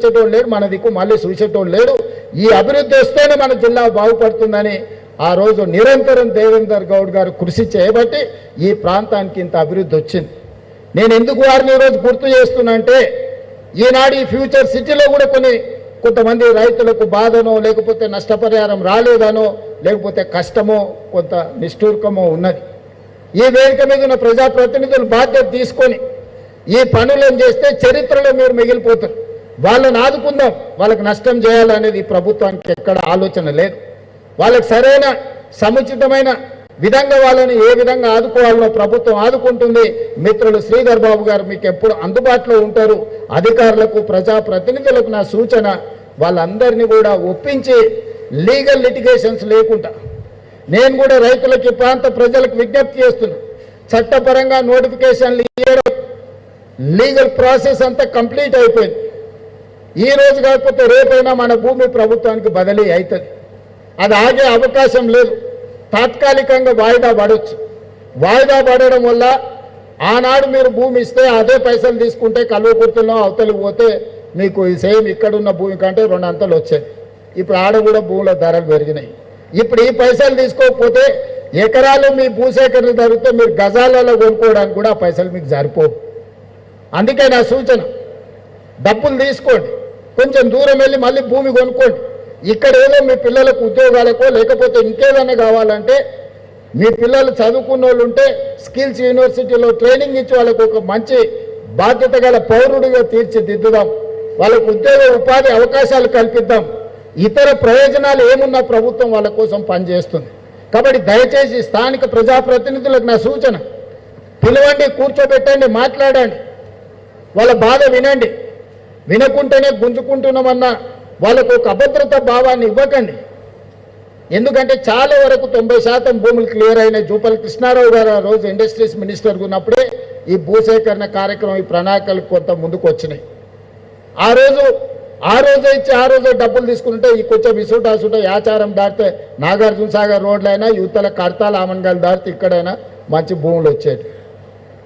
చూసేటోడు లేడు, మన దిక్కు మళ్ళీ చూసేటోడు లేడు. ఈ అభివృద్ధి వస్తేనే మన జిల్లా బాగుపడుతుందని ఆ రోజు నిరంతరం దేవేందర్ గౌడ్ గారు కృషి చేయబట్టి ఈ ప్రాంతానికి ఇంత అభివృద్ధి వచ్చింది. నేను ఎందుకు వారిని ఈరోజు గుర్తు చేస్తున్నా అంటే, ఈనాడు ఈ ఫ్యూచర్ సిటీలో కూడా కొంతమంది రైతులకు బాధనో, లేకపోతే నష్టపరిహారం రాలేదనో, లేకపోతే కష్టమో, కొంత నిష్ఠూర్కమో ఉన్నది. ఈ వేదిక మీద ఉన్న ప్రజాప్రతినిధులు బాధ్యత తీసుకొని ఈ పనులను చేస్తే చరిత్రలో మీరు మిగిలిపోతారు. వాళ్ళని ఆదుకుందాం, వాళ్ళకి నష్టం చేయాలనేది ఈ ప్రభుత్వానికి ఎక్కడ ఆలోచన లేదు. వాళ్ళకి సరైన సముచితమైన విధంగా వాళ్ళని ఏ విధంగా ఆదుకోవాలో ప్రభుత్వం ఆదుకుంటుంది. మిత్రులు శ్రీధర్ బాబు గారు మీకు ఎప్పుడు అందుబాటులో ఉంటారు. అధికారులకు, ప్రజాప్రతినిధులకు నా సూచన, వాళ్ళందరినీ కూడా ఒప్పించి లీగల్ లిటిగేషన్స్ లేకుండా నేను కూడా రైతులకి, ప్రాంత ప్రజలకు విజ్ఞప్తి చేస్తున్నా. చట్టపరంగా నోటిఫికేషన్లు ఇవ్వడం, లీగల్ ప్రాసెస్ అంతా కంప్లీట్ అయిపోయింది. ఈ రోజు కాకపోతే రేపైనా మన భూమి ప్రభుత్వానికి బదిలీ అవుతుంది. అది ఆగే అవకాశం లేదు. తాత్కాలికంగా వాయిదా పడవచ్చు. వాయిదా పడడం వల్ల ఆనాడు మీరు భూమి ఇస్తే అదే పైసలు తీసుకుంటే కల్వకుర్తిలో అవతలికి పోతే మీకు ఈ సేమ్ ఇక్కడున్న భూమి కంటే 2 అంతలు వచ్చాయి. ఇప్పుడు ఆడ కూడా భూముల ధరలు పెరిగినాయి. ఇప్పుడు ఈ పైసలు తీసుకోకపోతే ఎకరాలు మీ భూసేకరణ జరిగితే మీరు గజాలలో కొనుక్కోవడానికి కూడా ఆ పైసలు మీకు సరిపోవు. అందుకే నా సూచన, డబ్బులు తీసుకోండి, కొంచెం దూరం వెళ్ళి మళ్ళీ భూమి కొనుక్కోండి. ఇక్కడ ఏదో మీ పిల్లలకు ఉద్యోగాలకో లేకపోతే ఇంకేదైనా కావాలంటే, మీ పిల్లలు చదువుకున్న వాళ్ళు ఉంటే స్కిల్స్ యూనివర్సిటీలో ట్రైనింగ్ ఇచ్చి వాళ్ళకు ఒక మంచి బాధ్యత గల పౌరుడిగా తీర్చిదిద్దుదాం. వాళ్ళకు ఉద్యోగ ఉపాధి అవకాశాలు కల్పిద్దాం. ఇతర ప్రయోజనాలు ఏమున్నా ప్రభుత్వం వాళ్ళ కోసం పనిచేస్తుంది. కాబట్టి దయచేసి స్థానిక ప్రజాప్రతినిధులకు నా సూచన, పిలవండి, కూర్చోబెట్టండి, మాట్లాడండి, వాళ్ళ బాధ వినండి. వినకుంటేనే గుంజుకుంటున్నామన్న వాళ్ళకు ఒక అభద్రత భావాన్ని ఇవ్వకండి. ఎందుకంటే చాలా వరకు 90% భూములు క్లియర్ అయినాయి. జూపల్లి కృష్ణారావు గారు ఆ రోజు ఇండస్ట్రీస్ మినిస్టర్గా ఉన్నప్పుడే ఈ భూసేకరణ కార్యక్రమం, ఈ ప్రణాళికలు కొంత ముందుకు వచ్చినాయి. ఆ రోజే ఇచ్చి ఆ రోజే డబ్బులు తీసుకుంటే ఈ కొంచెం ఇసుట యాచారం దాటితే నాగార్జున సాగర్ రోడ్లైనా, యువతల కడతాల ఆమన్గాలు దాటితే ఇక్కడైనా మంచి భూములు వచ్చేది.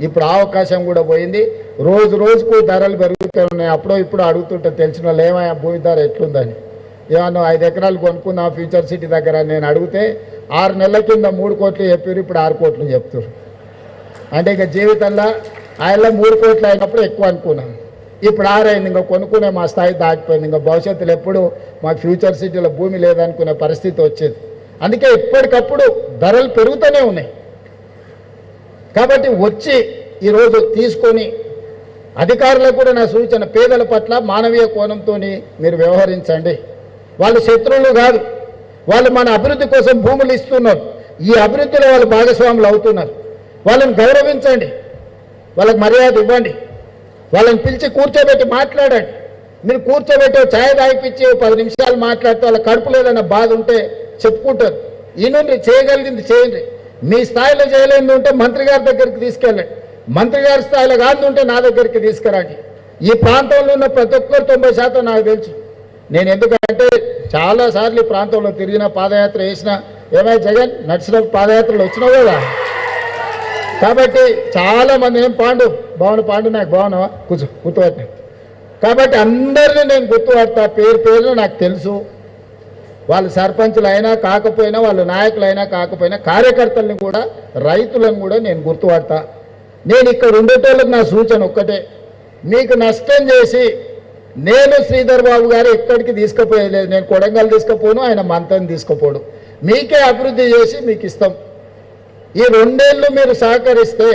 ఇప్పుడు ఆ అవకాశం కూడా పోయింది. రోజుకు ధరలు పెరుగుతూ ఉన్నాయి. అప్పుడో ఇప్పుడు అడుగుతుంటే తెలిసిన వాళ్ళు ఏమయ్యా భూమి ధర ఎట్లుందని, ఏమన్నా 5 ఎకరాలు కొనుక్కుందాం ఫ్యూచర్ సిటీ దగ్గర నేను అడిగితే 6 నెలల కింద 3 కోట్లు చెప్పారు, ఇప్పుడు 6 కోట్లు చెప్తారు. అంటే ఇక జీవితంలో ఆయనలో 3 కోట్లు అయినప్పుడు ఎక్కువ అనుకున్నాను, ఇప్పుడు 6 అయింది. ఇంకా కొనుక్కునే మా స్థాయి దాటిపోయింది. ఇంకా భవిష్యత్తులో ఎప్పుడు మాకు ఫ్యూచర్ సిటీలో భూమి లేదనుకునే పరిస్థితి వచ్చేది. అందుకే ఎప్పటికప్పుడు ధరలు పెరుగుతూనే ఉన్నాయి. కాబట్టి వచ్చి ఈరోజు తీసుకొని అధికారులకు కూడా నా సూచన, పేదల పట్ల మానవీయ కోణంతో మీరు వ్యవహరించండి. వాళ్ళు శత్రువులు కాదు, వాళ్ళు మన అభివృద్ధి కోసం భూములు ఇస్తున్నారు. ఈ అభివృద్ధిలో వాళ్ళు భాగస్వాములు అవుతున్నారు. వాళ్ళని గౌరవించండి, వాళ్ళకి మర్యాద ఇవ్వండి, వాళ్ళని పిలిచి కూర్చోబెట్టి మాట్లాడండి. మీరు కూర్చోబెట్టి ఛాయ్ తాగిపించి 10 నిమిషాలు మాట్లాడితే వాళ్ళ కడుపులో ఏదైనా బాధ ఉంటే చెప్పుకుంటారు. ఈయన చేయగలిగింది చేయండి. మీ స్థాయిలో చేయలేని ఉంటే మంత్రి గారి దగ్గరికి తీసుకెళ్ళండి, మంత్రి గారి స్థాయిలో కాదు ఉంటే నా దగ్గరికి తీసుకురండి. ఈ ప్రాంతంలో ఉన్న ప్రతి ఒక్కరు 90% నాకు తెలుసు. నేను ఎందుకంటే చాలాసార్లు ఈ ప్రాంతంలో తిరిగిన, పాదయాత్ర చేసిన. ఏమై జగన్ నడిచినప్పుడు పాదయాత్రలు వచ్చినావు కదా. కాబట్టి చాలామంది పాండు నాకు బాగున్నావా గుర్తుపట్టిన. కాబట్టి అందరినీ నేను గుర్తుపడతా, పేరున నాకు తెలుసు. వాళ్ళు సర్పంచులు అయినా కాకపోయినా, వాళ్ళు నాయకులైనా కాకపోయినా, కార్యకర్తల్ని కూడా, రైతులను కూడా నేను గుర్తుపడతా. నేను ఇక్కడ ఉండేటోళ్ళకి నా సూచన ఒక్కటే, మీకు నష్టం చేసి నేను శ్రీధర్ బాబు గారు ఎక్కడికి తీసుకుపోయలేదు. నేను కొడంగల్ తీసుకుపోను, ఆయన మంతని తీసుకుపోడు. మీకే అభివృద్ధి చేసి మీకు ఇస్తాం. ఈ 2 ఏళ్ళు మీరు సహకరిస్తే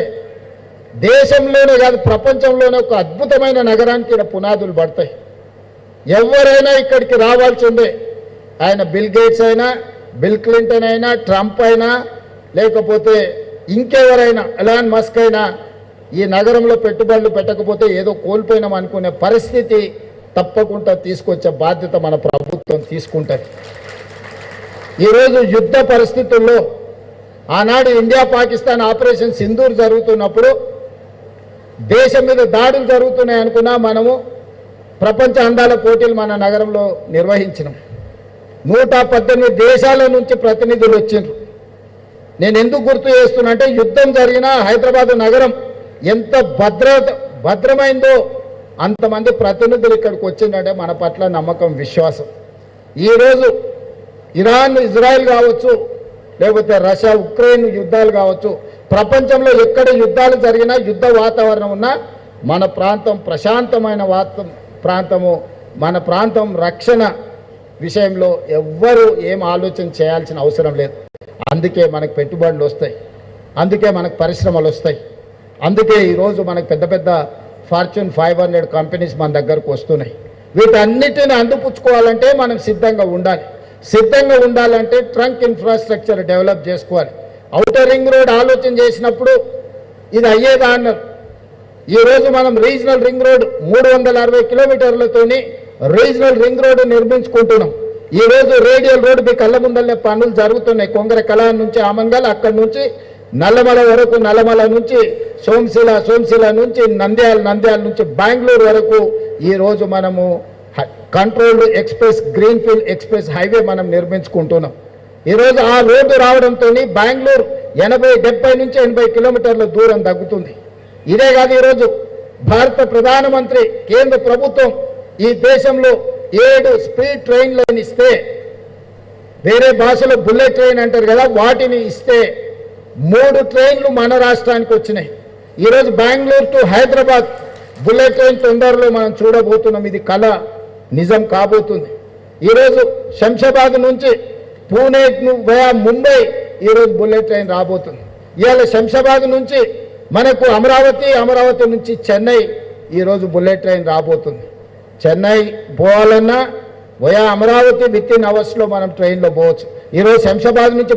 దేశంలోనే కాదు ప్రపంచంలోనే ఒక అద్భుతమైన నగరానికి ఇక్కడ పునాదులు పడతాయి. ఎవరైనా ఇక్కడికి రావాల్సిందే. ఆయన బిల్ గేట్స్ అయినా, బిల్ క్లింటన్ అయినా, ట్రంప్ అయినా, లేకపోతే ఇంకెవరైనా, ఎలాన్ మస్క్ అయినా ఈ నగరంలో పెట్టుబడులు పెట్టకపోతే ఏదో కోల్పోయినాం అనుకునే పరిస్థితి తప్పకుండా తీసుకొచ్చే బాధ్యత మన ప్రభుత్వం తీసుకుంటుంది. ఈరోజు యుద్ధ పరిస్థితుల్లో ఆనాడు ఇండియా పాకిస్తాన్ ఆపరేషన్ సింధూర్ జరుగుతున్నప్పుడు దేశం మీద దాడులు జరుగుతున్నాయి అనుకున్నా మనము ప్రపంచ అందాల పోటీలు మన నగరంలో నిర్వహించినాం. 118 దేశాల నుంచి ప్రతినిధులు వచ్చిండ్రు. నేను ఎందుకు గుర్తు చేస్తున్నా అంటే యుద్ధం జరిగిన హైదరాబాద్ నగరం ఎంత భద్రమైందో అంతమంది ప్రతినిధులు ఇక్కడికి వచ్చిందంటే మన పట్ల నమ్మకం, విశ్వాసం. ఈరోజు ఇరాన్, ఇజ్రాయెల్ కావచ్చు, లేకపోతే రష్యా, ఉక్రెయిన్ యుద్ధాలు కావచ్చు, ప్రపంచంలో ఎక్కడ యుద్ధాలు జరిగినా, యుద్ధ వాతావరణం ఉన్నా మన ప్రాంతం ప్రశాంతమైన ప్రాంతము. మన ప్రాంతం రక్షణ విషయంలో ఎవ్వరూ ఏం ఆలోచన చేయాల్సిన అవసరం లేదు. అందుకే మనకు పెట్టుబడులు వస్తాయి, అందుకే మనకు పరిశ్రమలు వస్తాయి, అందుకే ఈరోజు మనకు పెద్ద పెద్ద ఫార్చ్యూన్ 500 కంపెనీస్ మన దగ్గరకు వస్తున్నాయి. వీటన్నిటిని అందిపుచ్చుకోవాలంటే మనం సిద్ధంగా ఉండాలి. సిద్ధంగా ఉండాలంటే ట్రంక్ ఇన్ఫ్రాస్ట్రక్చర్ డెవలప్ చేసుకోవాలి. ఔటర్ రింగ్ రోడ్ ఆలోచన చేసినప్పుడు ఇది అయ్యేదా అన్నారు. ఈరోజు మనం రీజనల్ రింగ్ రోడ్ 360 కిలోమీటర్లతోని రీజనల్ రింగ్ రోడ్డు నిర్మించుకుంటున్నాం. ఈరోజు రేడియల్ రోడ్డు మీ కళ్ళ ముందల్లే పనులు జరుగుతున్నాయి. కొంగర కళ నుంచి ఆమంగల్, అక్కడి నుంచి నల్లమల వరకు, నల్లమల నుంచి సోమశిల నుంచి నంద్యాల నుంచి బెంగళూరు వరకు ఈరోజు మనము controlled express, greenfield express highway మనం నిర్మించుకుంటున్నాం. ఈరోజు ఆ రోడ్డు రావడంతో బెంగళూరు 70 నుంచి 80 కిలోమీటర్ల దూరం తగ్గుతుంది. ఇదే కాదు, ఈరోజు భారత ప్రధానమంత్రి, కేంద్ర ప్రభుత్వం ఈ దేశంలో 7 స్పీడ్ ట్రైన్లను ఇస్తే, వేరే భాషలో బుల్లెట్ ట్రైన్ అంటారు కదా, వాటిని ఇస్తే 3 ట్రైన్లు మన రాష్ట్రానికి వచ్చినాయి. ఈరోజు Bengaluru to Hyderabad bullet train తొందరలో మనం చూడబోతున్నాం. ఇది కళ నిజం కాబోతుంది. ఈరోజు శంషాబాద్ నుంచి పూణే వయా ముంబై ఈరోజు బుల్లెట్ ట్రైన్ రాబోతుంది. ఇవాళ శంషాబాద్ నుంచి మనకు అమరావతి నుంచి చెన్నై ఈరోజు బుల్లెట్ ట్రైన్ రాబోతుంది. చెన్నై పోవాలన్నా వయా అమరావతి విత్ ఇన్ అవర్స్లో మనం ట్రైన్లో పోవచ్చు. ఈరోజు శంషాబాద్ నుంచి